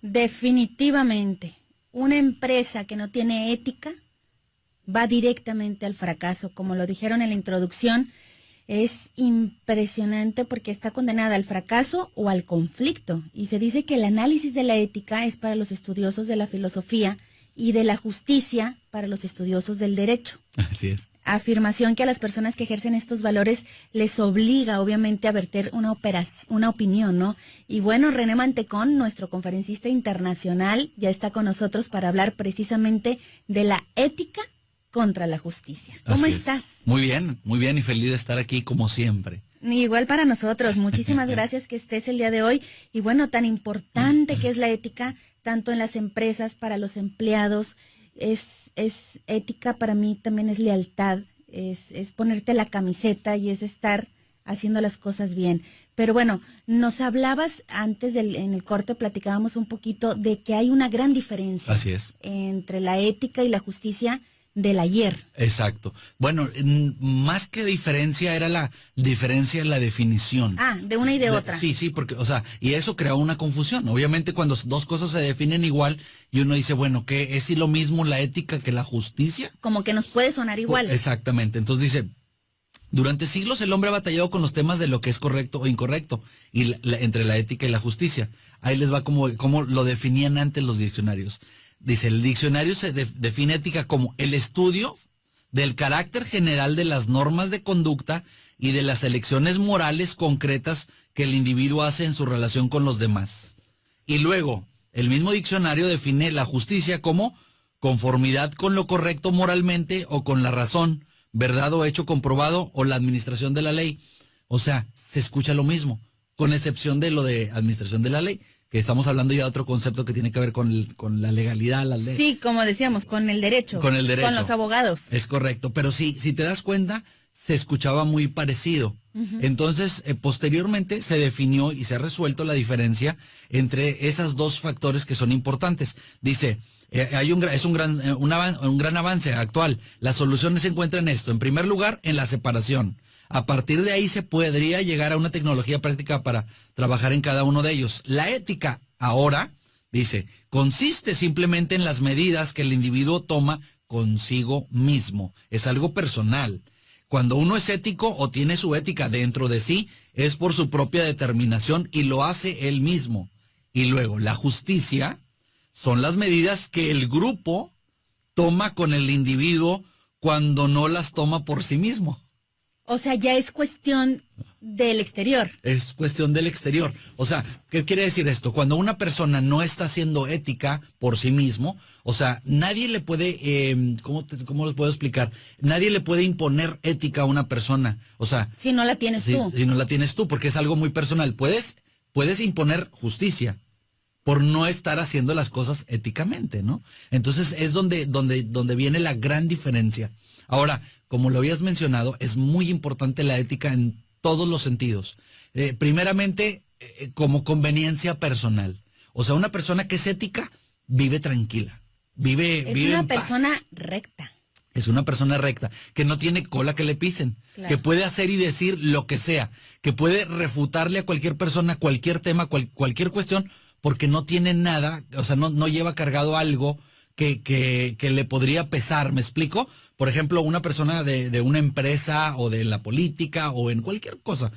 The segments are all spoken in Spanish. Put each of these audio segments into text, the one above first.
Definitivamente, una empresa que no tiene ética va directamente al fracaso. Como lo dijeron en la introducción, es impresionante porque está condenada al fracaso o al conflicto. Y se dice que el análisis de la ética es para los estudiosos de la filosofía y de la justicia para los estudiosos del derecho. Así es. Afirmación que a las personas que ejercen estos valores les obliga, obviamente, a verter una opinión, ¿no? Y bueno, René Mantecón, nuestro conferencista internacional, ya está con nosotros para hablar precisamente de la ética contra la justicia. ¿Cómo estás? Muy bien y feliz de estar aquí como siempre. Igual para nosotros, muchísimas gracias que estés el día de hoy. Y bueno, tan importante que es la ética, tanto en las empresas, para los empleados, es ética, para mí también es lealtad, es ponerte la camiseta y es estar haciendo las cosas bien. Pero bueno, nos hablabas antes en el corte, platicábamos un poquito de que hay una gran diferencia. Así es. Entre la ética y la justicia del ayer. Exacto. Bueno, más que diferencia era la diferencia en la definición. De una y de otra. Sí, porque, o sea, y eso creó una confusión. Obviamente cuando dos cosas se definen igual y uno dice, bueno, ¿qué es lo mismo la ética que la justicia? Como que nos puede sonar igual. Exactamente. Entonces dice, durante siglos el hombre ha batallado con los temas de lo que es correcto o incorrecto y entre la ética y la justicia. Ahí les va como lo definían antes los diccionarios. Dice, el diccionario se define ética como el estudio del carácter general de las normas de conducta y de las elecciones morales concretas que el individuo hace en su relación con los demás. Y luego, el mismo diccionario define la justicia como conformidad con lo correcto moralmente o con la razón, verdad o hecho comprobado o la administración de la ley. O sea, se escucha lo mismo, con excepción de lo de administración de la ley, que estamos hablando ya de otro concepto que tiene que ver con la legalidad, la ley. Sí, como decíamos, con el derecho. Con el derecho. Con los abogados. Es correcto, pero si te das cuenta, se escuchaba muy parecido. Uh-huh. Entonces, posteriormente se definió y se ha resuelto la diferencia entre esos dos factores que son importantes. Dice, es un gran avance actual. La solución se encuentra en esto. En primer lugar, en la separación. A partir de ahí se podría llegar a una tecnología práctica para trabajar en cada uno de ellos. La ética ahora, dice, consiste simplemente en las medidas que el individuo toma consigo mismo. Es algo personal. Cuando uno es ético o tiene su ética dentro de sí, es por su propia determinación y lo hace él mismo. Y luego, la justicia son las medidas que el grupo toma con el individuo cuando no las toma por sí mismo. O sea, ya es cuestión del exterior. Es cuestión del exterior. O sea, ¿qué quiere decir esto? Cuando una persona no está haciendo ética por sí mismo, o sea, nadie le puede, ¿cómo les puedo explicar? Nadie le puede imponer ética a una persona. O sea, si no la tienes tú. Si no la tienes tú, porque es algo muy personal. Puedes imponer justicia por no estar haciendo las cosas éticamente, ¿no? Entonces es donde viene la gran diferencia. Ahora, como lo habías mencionado, es muy importante la ética en todos los sentidos. Primeramente, como conveniencia personal. O sea, una persona que es ética vive tranquila, vive una en paz. Persona recta. Es una persona recta, que no tiene cola que le pisen, claro. Que puede hacer y decir lo que sea, que puede refutarle a cualquier persona, cualquier tema, cualquier cuestión, porque no tiene nada, o sea, no lleva cargado algo que le podría pesar, ¿me explico? Por ejemplo, una persona de una empresa o de la política o en cualquier cosa,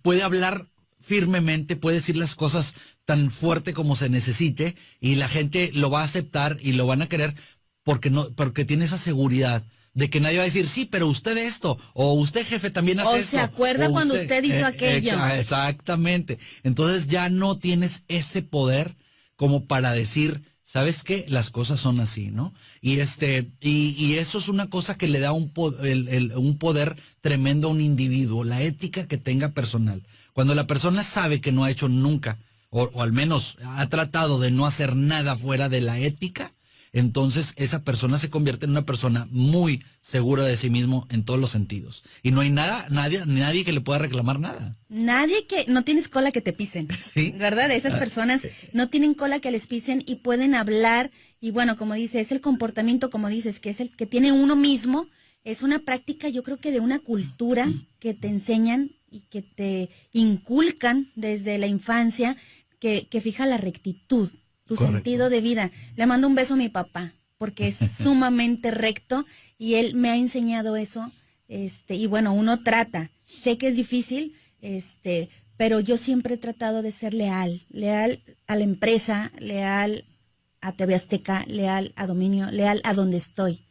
puede hablar firmemente, puede decir las cosas tan fuerte como se necesite y la gente lo va a aceptar y lo van a querer porque tiene esa seguridad de que nadie va a decir, sí, pero usted esto, o usted jefe también hace esto. O se acuerda cuando usted hizo aquello. Exactamente. Entonces ya no tienes ese poder como para decir, ¿sabes qué? Las cosas son así, ¿no? Y eso es una cosa que le da un poder tremendo a un individuo, la ética que tenga personal. Cuando la persona sabe que no ha hecho nunca, o al menos ha tratado de no hacer nada fuera de la ética, entonces esa persona se convierte en una persona muy segura de sí mismo en todos los sentidos. Y no hay nadie que le pueda reclamar nada. Nadie que, no tienes cola que te pisen, ¿sí? ¿Verdad? Esas personas no tienen cola que les pisen y pueden hablar, y bueno, como dice, es el comportamiento, como dices, que es el que tiene uno mismo, es una práctica, yo creo que de una cultura que te enseñan y que te inculcan desde la infancia, que fija la rectitud. tu Correcto. sentido de vida. Le mando un beso a mi papá, porque es sumamente recto y él me ha enseñado eso. Y bueno, uno trata, sé que es difícil, pero yo siempre he tratado de ser leal a la empresa, leal a TV Azteca, leal a Dominio, leal a donde estoy,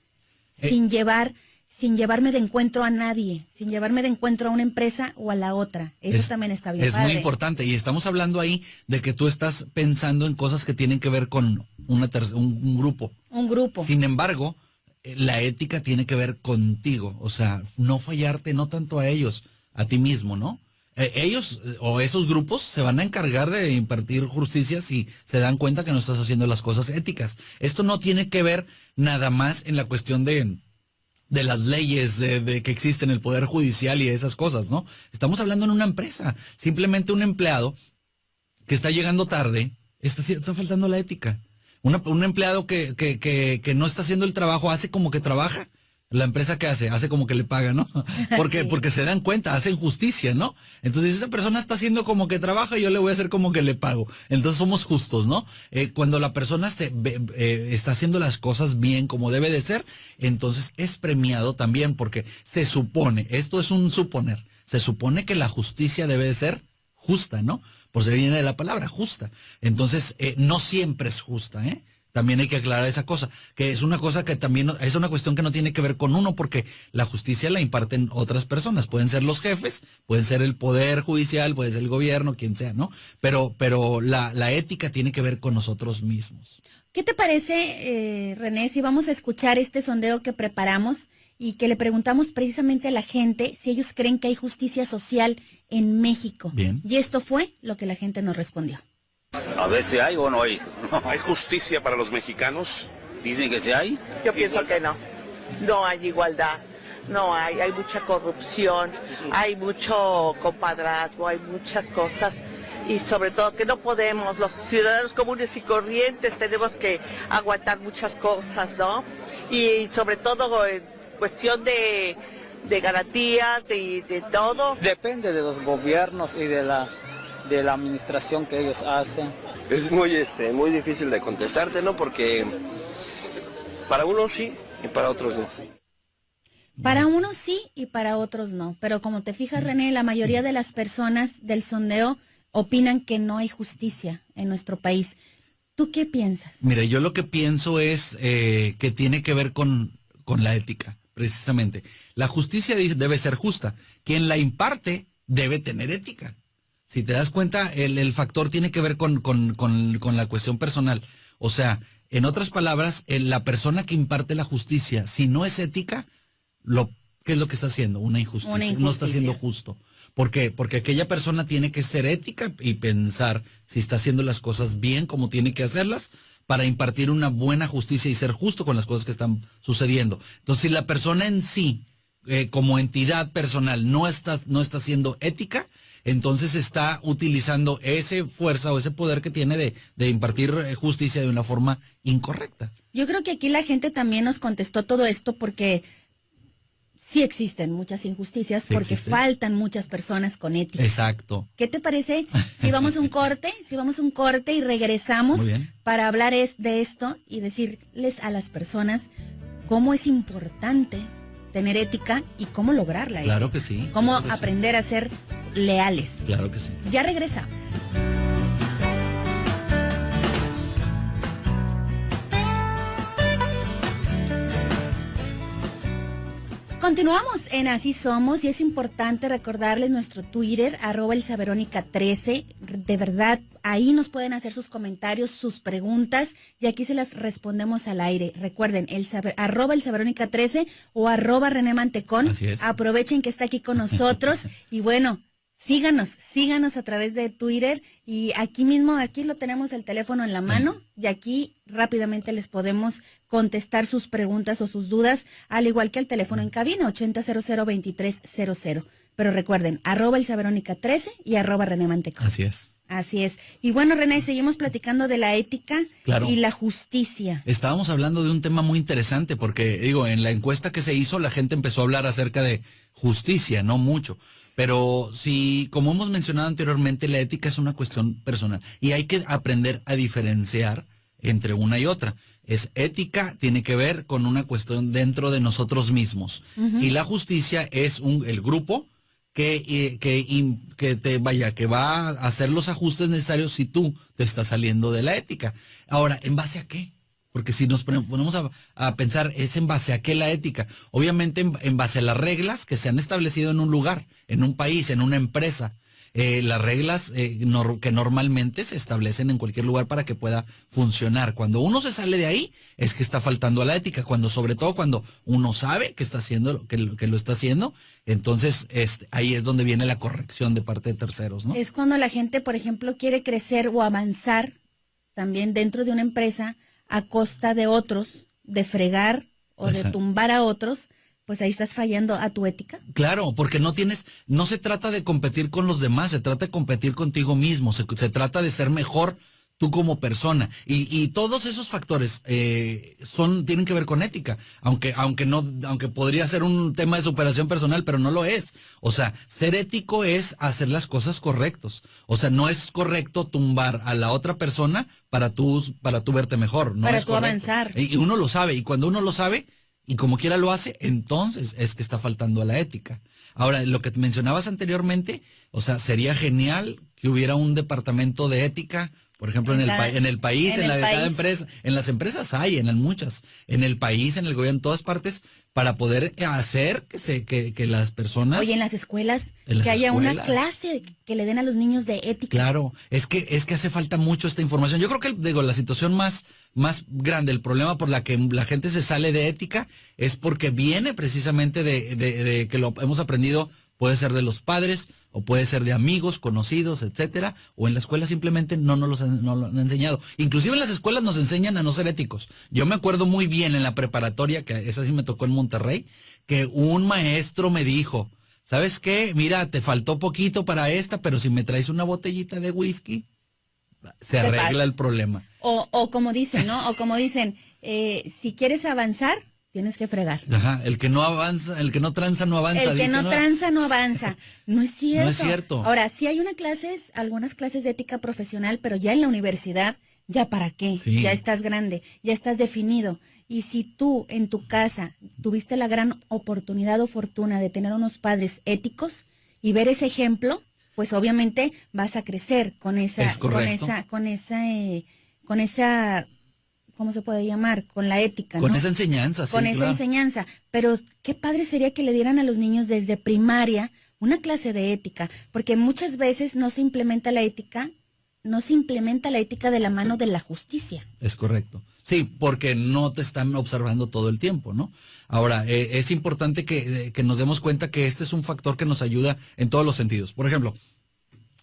sin llevarme de encuentro a nadie, sin llevarme de encuentro a una empresa o a la otra. Eso también está bien padre. Es muy importante, y estamos hablando ahí de que tú estás pensando en cosas que tienen que ver con un grupo. Un grupo. Sin embargo, la ética tiene que ver contigo, o sea, no fallarte, no tanto a ellos, a ti mismo, ¿no? Ellos o esos grupos se van a encargar de impartir justicia si se dan cuenta que no estás haciendo las cosas éticas. Esto no tiene que ver nada más en la cuestión de las leyes de que existen, el poder judicial y esas cosas, ¿no? Estamos hablando en una empresa, simplemente un empleado que está llegando tarde, está faltando la ética. Un empleado que no está haciendo el trabajo, hace como que trabaja. La empresa que hace como que le paga, ¿no? Porque, Sí. porque se dan cuenta, hacen justicia, ¿no? Entonces esa persona está haciendo como que trabaja y yo le voy a hacer como que le pago. Entonces somos justos, ¿no? Cuando la persona está haciendo las cosas bien como debe de ser, entonces es premiado también porque se supone, esto es un suponer, se supone que la justicia debe de ser justa, ¿no? Por si viene de la palabra, justa. Entonces, no siempre es justa, ¿eh? También hay que aclarar esa cosa, que es una cosa que también es una cuestión que no tiene que ver con uno, porque la justicia la imparten otras personas, pueden ser los jefes, pueden ser el poder judicial, puede ser el gobierno, quien sea, ¿no? Pero la ética tiene que ver con nosotros mismos. ¿Qué te parece, René, si vamos a escuchar este sondeo que preparamos y que le preguntamos precisamente a la gente si ellos creen que hay justicia social en México? Bien. Y esto fue lo que la gente nos respondió. A ver si hay o no hay. ¿Hay justicia para los mexicanos? Dicen que sí hay. Yo pienso que no. No hay igualdad. No hay mucha corrupción, hay mucho compadrazgo, hay muchas cosas y sobre todo que no podemos, los ciudadanos comunes y corrientes tenemos que aguantar muchas cosas, ¿no? Y sobre todo en cuestión de garantías, de todo. Depende de los gobiernos y de la administración que ellos hacen. Es muy difícil de contestarte, ¿no? Porque para unos sí y para otros no. Para unos sí y para otros no, pero como te fijas, René, la mayoría de las personas del sondeo opinan que no hay justicia en nuestro país. ¿Tú qué piensas? Mira, yo lo que pienso es que tiene que ver con la ética, precisamente. La justicia debe ser justa. Quien la imparte debe tener ética. Si te das cuenta, el factor tiene que ver con la cuestión personal. O sea, en otras palabras, la persona que imparte la justicia, si no es ética, ¿qué es lo que está haciendo? Una injusticia. No está siendo justo. ¿Por qué? Porque aquella persona tiene que ser ética y pensar si está haciendo las cosas bien como tiene que hacerlas para impartir una buena justicia y ser justo con las cosas que están sucediendo. Entonces, si la persona en sí, como entidad personal, no está siendo ética, entonces está utilizando esa fuerza o ese poder que tiene de impartir justicia de una forma incorrecta. Yo creo que aquí la gente también nos contestó todo esto porque sí existen muchas injusticias, Sí porque existe. faltan muchas personas con ética. Exacto. ¿Qué te parece si vamos a un corte? Si vamos a un corte y regresamos Muy bien. para hablar de esto y decirles a las personas cómo es importante tener ética y cómo lograrla. Claro que sí. Cómo claro que sí, aprender a ser leales. Claro que sí. Ya regresamos. Continuamos en Así Somos y es importante recordarles nuestro Twitter, @elsaverónica13. De verdad, ahí nos pueden hacer sus comentarios, sus preguntas y aquí se las respondemos al aire. Recuerden, @elsaverónica13 o @René Mantecón. Así es. Aprovechen que está aquí con nosotros y bueno, síganos a través de Twitter y aquí lo tenemos el teléfono en la mano y aquí rápidamente les podemos contestar sus preguntas o sus dudas, al igual que el teléfono en cabina 80002300. Pero recuerden, @elsaverónica13 y @René Mantecón. Así es. Así es. Y bueno, René, seguimos platicando de la ética Claro. y la justicia. Estábamos hablando de un tema muy interesante porque, digo, en la encuesta que se hizo la gente empezó a hablar acerca de justicia, no mucho. Pero sí, como hemos mencionado anteriormente, la ética es una cuestión personal y hay que aprender a diferenciar entre una y otra. Es ética, tiene que ver con una cuestión dentro de nosotros mismos. Y la justicia es el grupo que va a hacer los ajustes necesarios si tú te estás saliendo de la ética. Ahora, ¿en base a qué? Porque si nos ponemos a pensar, ¿es en base a qué la ética? Obviamente en base a las reglas que se han establecido en un lugar, en un país, en una empresa. Las reglas que normalmente se establecen en cualquier lugar para que pueda funcionar. Cuando uno se sale de ahí, es que está faltando a la ética. Sobre todo cuando uno sabe que está haciendo, que lo está haciendo, entonces ahí es donde viene la corrección de parte de terceros, ¿no? Es cuando la gente, por ejemplo, quiere crecer o avanzar también dentro de una empresa a costa de otros, de fregar o de tumbar a otros. Pues ahí estás fallando a tu ética. Claro, porque no se trata de competir con los demás, se trata de competir contigo mismo, se trata de ser mejor tú como persona. Y todos esos factores tienen que ver con ética, aunque podría ser un tema de superación personal, pero no lo es. O sea, ser ético es hacer las cosas correctos. O sea, no es correcto tumbar a la otra persona para tú verte mejor. No para es tú correcto. Avanzar. Y uno lo sabe, y cuando uno lo sabe, y como quiera lo hace, entonces es que está faltando a la ética. Ahora, lo que mencionabas anteriormente, o sea, sería genial que hubiera un departamento de ética, por ejemplo, en el país, cada empresa, en las empresas hay, en muchas, en el país, en el gobierno, en todas partes, para poder hacer que las personas... Oye, en las escuelas, que haya una clase que le den a los niños de ética. Claro, es que hace falta mucho esta información. Yo creo que, la situación más grande, el problema por la que la gente se sale de ética, es porque viene precisamente de que lo hemos aprendido, puede ser de los padres, o puede ser de amigos, conocidos, etcétera, o en la escuela simplemente no lo han enseñado. Inclusive en las escuelas nos enseñan a no ser éticos. Yo me acuerdo muy bien en la preparatoria, que esa sí me tocó en Monterrey, que un maestro me dijo, ¿sabes qué? Mira, te faltó poquito para esta, pero si me traes una botellita de whisky, se arregla el problema. O como dicen, ¿no? O como dicen, si quieres avanzar, tienes que fregar. Ajá, el que no avanza, el que no tranza no avanza. El que no tranza no avanza. No es cierto. No es cierto. Ahora, sí hay algunas clases de ética profesional, pero ya en la universidad, ¿ya para qué? Sí. Ya estás grande, ya estás definido. Y si tú en tu casa tuviste la gran oportunidad o fortuna de tener unos padres éticos y ver ese ejemplo, pues obviamente vas a crecer con esa ¿cómo se puede llamar? Con la ética, con ¿no? Esa enseñanza, sí, con esa enseñanza. Pero qué padre sería que le dieran a los niños desde primaria una clase de ética, porque muchas veces no se implementa la ética de la mano de la justicia. Es correcto. Sí, porque no te están observando todo el tiempo, ¿no? Ahora, es importante que nos demos cuenta que este es un factor que nos ayuda en todos los sentidos. Por ejemplo,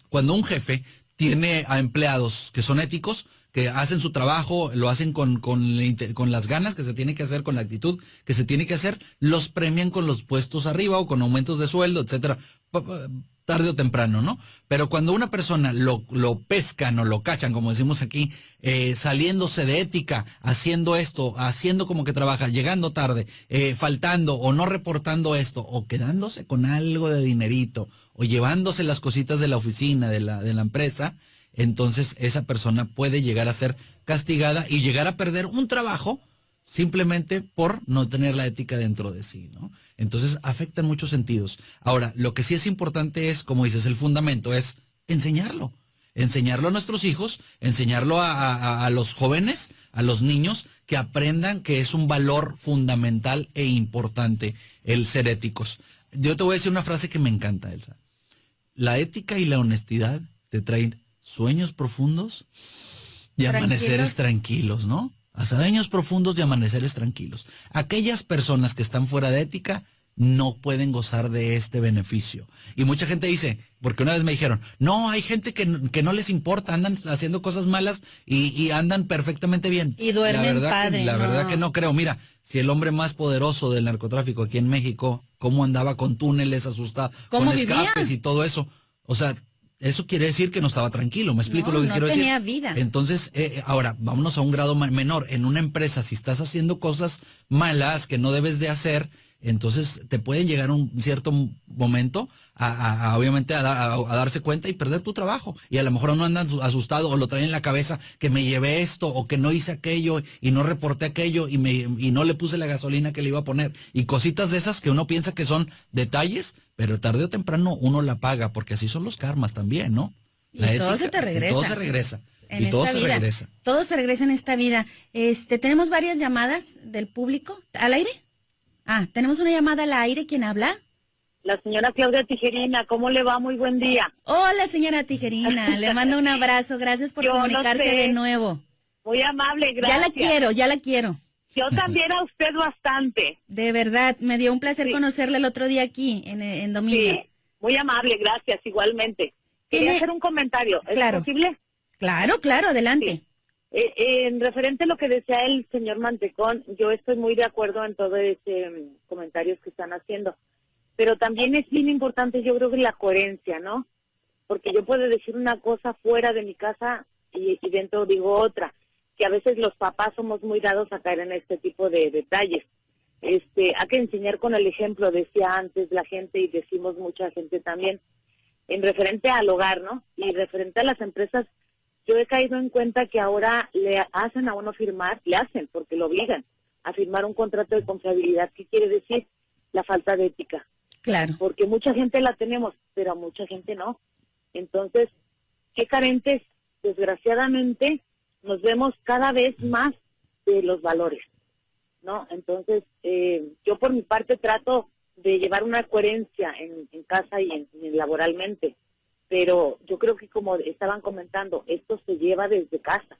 cuando un jefe tiene a empleados que son éticos, que hacen su trabajo, lo hacen con las ganas que se tiene que hacer, con la actitud que se tiene que hacer, los premian con los puestos arriba o con aumentos de sueldo, etcétera, tarde o temprano, ¿no? Pero cuando una persona lo pescan o lo cachan, como decimos aquí, saliéndose de ética, haciendo esto, haciendo como que trabaja, llegando tarde, faltando o no reportando esto, o quedándose con algo de dinerito, o llevándose las cositas de la oficina, de la empresa, entonces esa persona puede llegar a ser castigada y llegar a perder un trabajo simplemente por no tener la ética dentro de sí, ¿no? Entonces afecta en muchos sentidos. Ahora, lo que sí es importante es, como dices, el fundamento es enseñarlo a nuestros hijos, enseñarlo a los jóvenes, a los niños, que aprendan que es un valor fundamental e importante el ser éticos. Yo te voy a decir una frase que me encanta, Elsa. La ética y la honestidad te traen sueños profundos y amaneceres tranquilos, ¿no? A sueños profundos y amaneceres tranquilos. Aquellas personas que están fuera de ética no pueden gozar de este beneficio. Y mucha gente dice, porque una vez me dijeron, no, hay gente que no les importa, andan haciendo cosas malas y andan perfectamente bien. Y duermen padre. La verdad que no creo. Mira, si el hombre más poderoso del narcotráfico aquí en México, cómo andaba con túneles asustados, con escapes y todo eso. O sea, eso quiere decir que no estaba tranquilo, ¿me explico lo que quiero decir? No tenía vida. Entonces, ahora, vámonos a un grado menor. En una empresa, si estás haciendo cosas malas que no debes de hacer, entonces te pueden llegar un cierto momento obviamente a darse cuenta y perder tu trabajo. Y a lo mejor uno anda asustado o lo trae en la cabeza que me llevé esto o que no hice aquello y no reporté aquello y no le puse la gasolina que le iba a poner. Y cositas de esas que uno piensa que son detalles, pero tarde o temprano uno la paga, porque así son los karmas también, ¿no? Y todo se te regresa. Todo se regresa. En esta vida. Todo se regresa en esta vida. Tenemos varias llamadas del público. ¿Al aire? Tenemos una llamada al aire. ¿Quién habla? La señora Claudia Tijerina. ¿Cómo le va? Muy buen día. Hola, señora Tijerina. Le mando un abrazo. Gracias por comunicarse de nuevo. Muy amable, gracias. Ya la quiero. Yo también a usted bastante. De verdad, me dio un placer conocerle el otro día aquí, en Dominio. Sí, muy amable, gracias, igualmente. Quería hacer un comentario. ¿Es posible? Claro, adelante. Sí. En referente a lo que decía el señor Mantecón, yo estoy muy de acuerdo en todos comentarios que están haciendo. Pero también es bien importante, yo creo que la coherencia, ¿no? Porque yo puedo decir una cosa fuera de mi casa y dentro digo otra. Que a veces los papás somos muy dados a caer en este tipo de detalles. Hay que enseñar con el ejemplo, decía antes la gente y decimos mucha gente también, en referente al hogar, ¿no? Y referente a las empresas, yo he caído en cuenta que ahora le hacen a uno firmar, porque lo obligan a firmar un contrato de confiabilidad. ¿Qué quiere decir? La falta de ética. Claro. Porque mucha gente la tenemos, pero a mucha gente no. Entonces, qué carentes, desgraciadamente, nos vemos cada vez más de los valores, ¿no? Entonces, yo por mi parte trato de llevar una coherencia en casa y en laboralmente, pero yo creo que como estaban comentando, esto se lleva desde casa,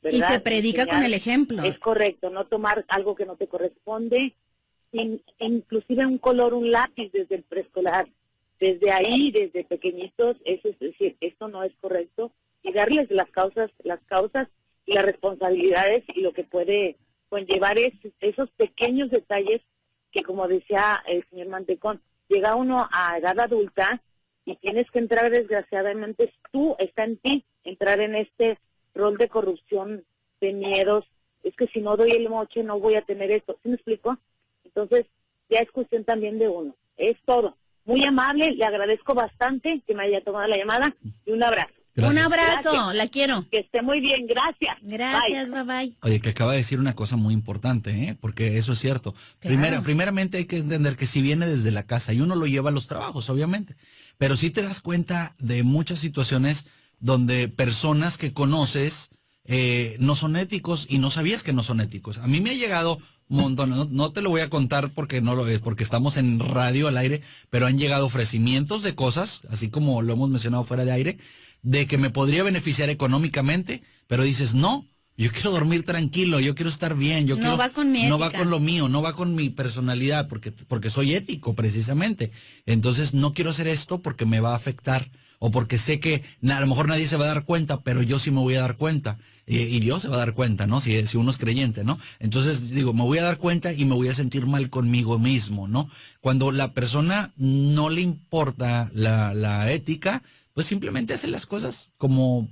¿verdad? Y se predica con el ejemplo. Es correcto, no tomar algo que no te corresponde, inclusive un color, un lápiz desde el preescolar, desde ahí, desde pequeñitos, es decir, esto no es correcto, y darles las causas y las responsabilidades y lo que puede conllevar esos pequeños detalles que, como decía el señor Mantecón, llega uno a edad adulta y tienes que entrar, desgraciadamente, está en ti, entrar en este rol de corrupción, de miedos, es que si no doy el moche no voy a tener esto, ¿sí me explico? Entonces, ya es cuestión también de uno, es todo. Muy amable, le agradezco bastante que me haya tomado la llamada y un abrazo. Gracias. Un abrazo, Gracias. La quiero. Que esté muy bien, gracias. Gracias, bye. Oye, que acaba de decir una cosa muy importante, porque eso es cierto. Claro. Primeramente hay que entender que si viene desde la casa y uno lo lleva a los trabajos, obviamente, pero sí te das cuenta de muchas situaciones donde personas que conoces no son éticos y no sabías que no son éticos. A mí me ha llegado un montón, no te lo voy a contar porque porque estamos en radio al aire, pero han llegado ofrecimientos de cosas, así como lo hemos mencionado fuera de aire, de que me podría beneficiar económicamente, pero dices, no, yo quiero dormir tranquilo, yo quiero estar bien, No va con mi ética. No va con lo mío, no va con mi personalidad, porque soy ético precisamente. Entonces no quiero hacer esto porque me va a afectar, o porque sé que a lo mejor nadie se va a dar cuenta, pero yo sí me voy a dar cuenta. Y Dios se va a dar cuenta, ¿no? Si uno es creyente, ¿no? Entonces, digo, me voy a dar cuenta y me voy a sentir mal conmigo mismo, ¿no? Cuando la persona no le importa la ética, pues simplemente hace las cosas como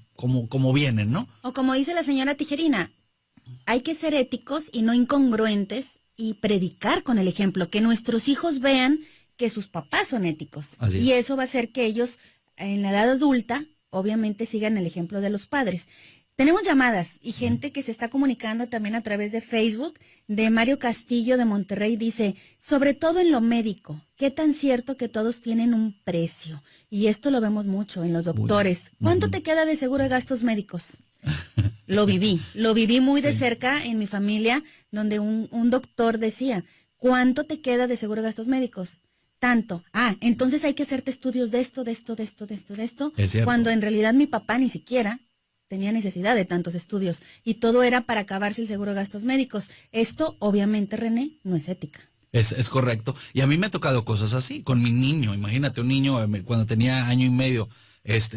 vienen, ¿no? O como dice la señora Tijerina, hay que ser éticos y no incongruentes y predicar con el ejemplo, que nuestros hijos vean que sus papás son éticos. Así es. Y eso va a hacer que ellos en la edad adulta, obviamente, sigan el ejemplo de los padres. Tenemos llamadas y gente que se está comunicando también a través de Facebook. De Mario Castillo de Monterrey dice, sobre todo en lo médico, ¿qué tan cierto que todos tienen un precio? Y esto lo vemos mucho en los doctores. ¿Cuánto te queda de seguro de gastos médicos? Lo viví muy de cerca en mi familia, donde un doctor decía, ¿cuánto te queda de seguro de gastos médicos? Tanto. Entonces hay que hacerte estudios de esto. Es cierto. Cuando en realidad mi papá ni siquiera tenía necesidad de tantos estudios y todo era para acabarse el seguro de gastos médicos. Esto, obviamente, René, no es ética. Es correcto. Y a mí me ha tocado cosas así con mi niño. Imagínate, un niño cuando tenía año y medio,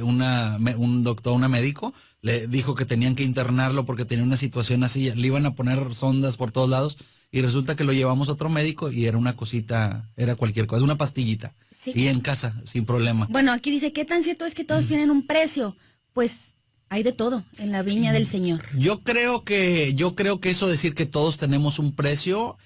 un doctor, un médico, le dijo que tenían que internarlo porque tenía una situación así. Le iban a poner sondas por todos lados y resulta que lo llevamos a otro médico y era una cosita, era cualquier cosa, una pastillita. Sí. Y en casa, sin problema. Bueno, aquí dice, ¿qué tan cierto es que todos tienen un precio? Pues hay de todo en la viña del Señor. Yo creo que eso decir que todos tenemos un precio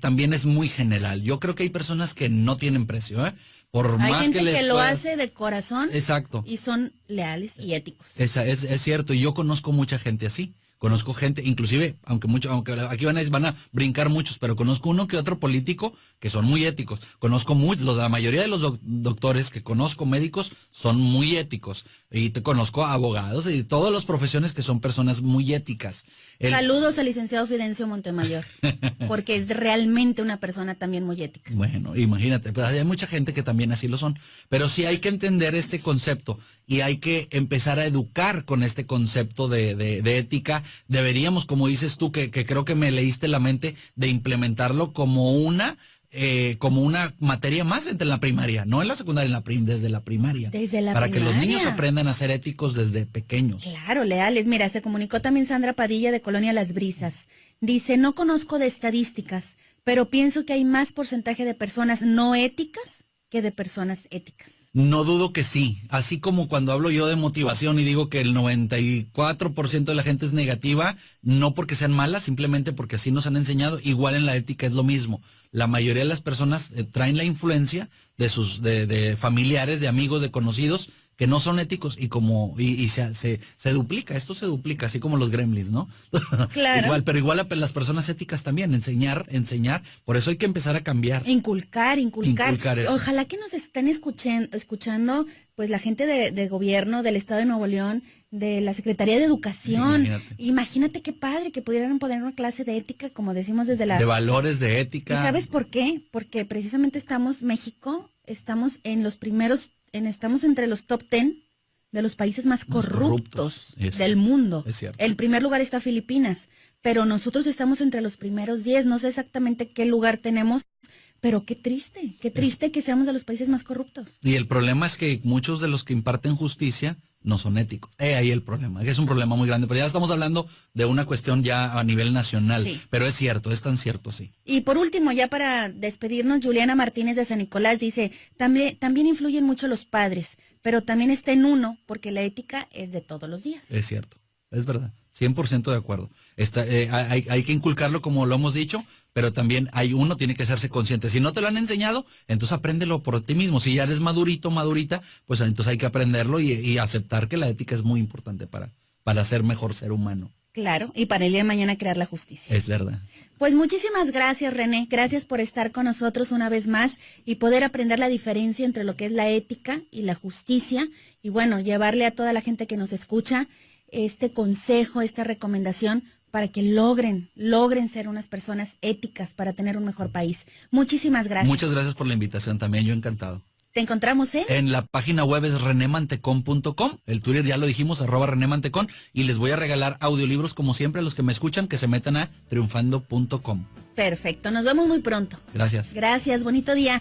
también es muy general. Yo creo que hay personas que no tienen precio, ¿eh? Por Hay más gente que que, les lo puedas- hace de corazón. Exacto. Y son leales y éticos. Es cierto, y yo conozco mucha gente así. Conozco gente, inclusive, aunque aquí van a brincar muchos, pero conozco uno que otro político que son muy éticos. Conozco la mayoría de los doctores que conozco, médicos, son muy éticos. Y te conozco abogados y todas las profesiones que son personas muy éticas. Saludos al licenciado Fidencio Montemayor, porque es realmente una persona también muy ética. Bueno, imagínate, pues hay mucha gente que también así lo son, pero sí hay que entender este concepto y hay que empezar a educar con este concepto de ética. Deberíamos, como dices tú, que creo que me leíste la mente, de implementarlo como una materia más entre la primaria, no en la secundaria, desde la primaria. Desde la para primaria. que los niños aprendan a ser éticos desde pequeños. Claro, leales. Mira, se comunicó también Sandra Padilla de Colonia Las Brisas. Dice, no conozco de estadísticas, pero pienso que hay más porcentaje de personas no éticas que de personas éticas. No dudo que sí, así como cuando hablo yo de motivación y digo que el 94% de la gente es negativa, no porque sean malas, simplemente porque así nos han enseñado, igual en la ética es lo mismo. La mayoría de las personas traen la influencia de familiares, de amigos, de conocidos, que no son éticos y se duplica, esto se duplica, así como los gremlins, ¿no? Claro. Pero igual las personas éticas también, enseñar, por eso hay que empezar a cambiar. Inculcar eso. Ojalá que nos estén escuchando pues la gente de gobierno del Estado de Nuevo León, de la Secretaría de Educación. Imagínate qué padre que pudieran poner una clase de ética, como decimos desde la... De valores, de ética. ¿Y sabes por qué? Porque precisamente México, estamos entre los top 10 de los países más corruptos del mundo. Es cierto. El primer lugar está Filipinas, pero nosotros estamos entre los primeros 10. No sé exactamente qué lugar tenemos, pero qué triste que seamos de los países más corruptos. Y el problema es que muchos de los que imparten justicia no son éticos. Ahí el problema, que es un problema muy grande. Pero ya estamos hablando de una cuestión ya a nivel nacional. Sí. Pero es cierto, es tan cierto así. Y por último, ya para despedirnos, Juliana Martínez de San Nicolás dice, también influyen mucho los padres, pero también está en uno, porque la ética es de todos los días. Es cierto, es verdad, 100% de acuerdo. Hay que inculcarlo como lo hemos dicho, pero también uno tiene que hacerse consciente. Si no te lo han enseñado, entonces apréndelo por ti mismo. Si ya eres madurito, madurita, pues entonces hay que aprenderlo y aceptar que la ética es muy importante para ser mejor ser humano. Claro, y para el día de mañana crear la justicia. Es verdad. Pues muchísimas gracias, René. Gracias por estar con nosotros una vez más y poder aprender la diferencia entre lo que es la ética y la justicia. Y bueno, llevarle a toda la gente que nos escucha este consejo, esta recomendación para que logren ser unas personas éticas para tener un mejor país. Muchísimas gracias. Muchas gracias por la invitación también, yo encantado. Te encontramos en la página web es renemantecon.com, el Twitter ya lo dijimos, @renemantecon, y les voy a regalar audiolibros como siempre a los que me escuchan, que se metan a triunfando.com. Perfecto, nos vemos muy pronto. Gracias. Gracias, bonito día.